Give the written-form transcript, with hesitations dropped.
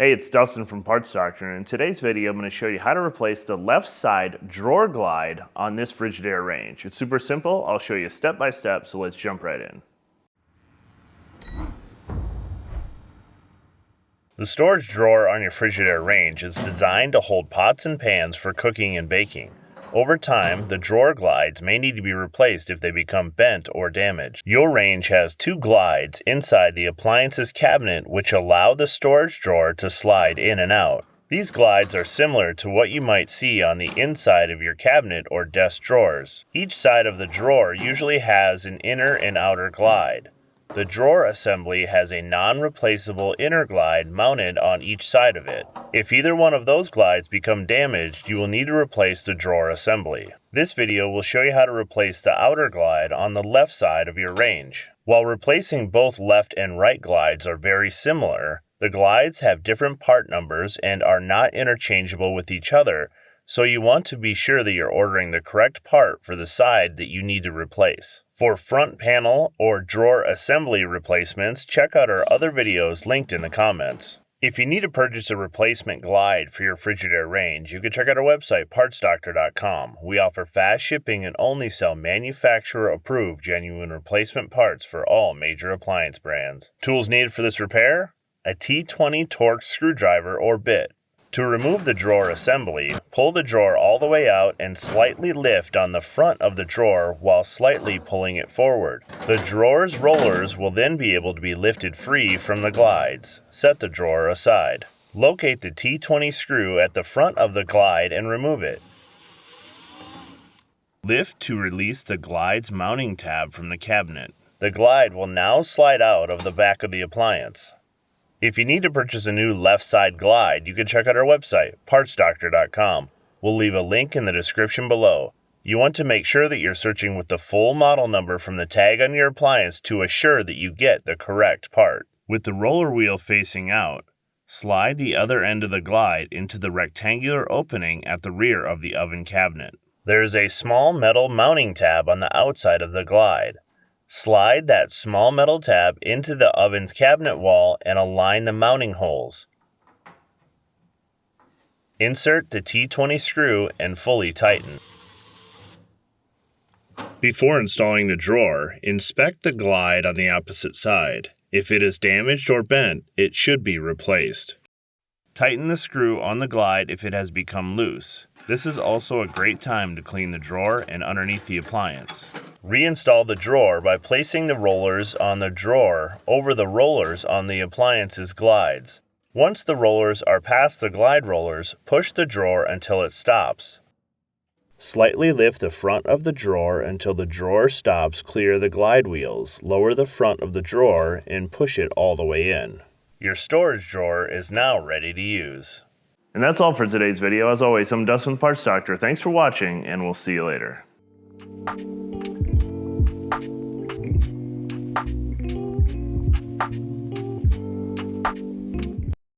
Hey, it's Dustin from Parts Doctor, and in today's video I'm going to show you how to replace the left side drawer glide on this Frigidaire Range. It's super simple. I'll show you step by step, so let's jump right in. The storage drawer on your Frigidaire Range is designed to hold pots and pans for cooking and baking. Over time, the drawer glides may need to be replaced if they become bent or damaged. Your range has two glides inside the appliances cabinet which allow the storage drawer to slide in and out. These glides are similar to what you might see on the inside of your cabinet or desk drawers. Each side of the drawer usually has an inner and outer glide. The drawer assembly has a non-replaceable inner glide mounted on each side of it. If either one of those glides become damaged, you will need to replace the drawer assembly. This video will show you how to replace the outer glide on the left side of your range. While replacing both left and right glides are very similar, the glides have different part numbers and are not interchangeable with each other, so you want to be sure that you're ordering the correct part for the side that you need to replace. For front panel or drawer assembly replacements, check out our other videos linked in the comments. If you need to purchase a replacement glide for your Frigidaire Range, you can check out our website, partsdoctor.com. We offer fast shipping and only sell manufacturer-approved genuine replacement parts for all major appliance brands. Tools needed for this repair? A T20 Torx screwdriver or bit. To remove the drawer assembly, pull the drawer all the way out and slightly lift on the front of the drawer while slightly pulling it forward. The drawer's rollers will then be able to be lifted free from the glides. Set the drawer aside. Locate the T20 screw at the front of the glide and remove it. Lift to release the glide's mounting tab from the cabinet. The glide will now slide out of the back of the appliance. If you need to purchase a new left side glide, you can check out our website, partsdoctor.com. We'll leave a link in the description below. You want to make sure that you're searching with the full model number from the tag on your appliance to assure that you get the correct part. With the roller wheel facing out, slide the other end of the glide into the rectangular opening at the rear of the oven cabinet. There is a small metal mounting tab on the outside of the glide. Slide that small metal tab into the oven's cabinet wall and align the mounting holes. Insert the T20 screw and fully tighten. Before installing the drawer, inspect the glide on the opposite side. If it is damaged or bent, it should be replaced. Tighten the screw on the glide if it has become loose. This is also a great time to clean the drawer and underneath the appliance. Reinstall the drawer by placing the rollers on the drawer over the rollers on the appliance's glides. Once the rollers are past the glide rollers, push the drawer until it stops. Slightly lift the front of the drawer until the drawer stops clear the glide wheels. Lower the front of the drawer and push it all the way in. Your storage drawer is now ready to use. And that's all for today's video. As always, I'm Dustin, Parts Doctor. Thanks for watching, and we'll see you later.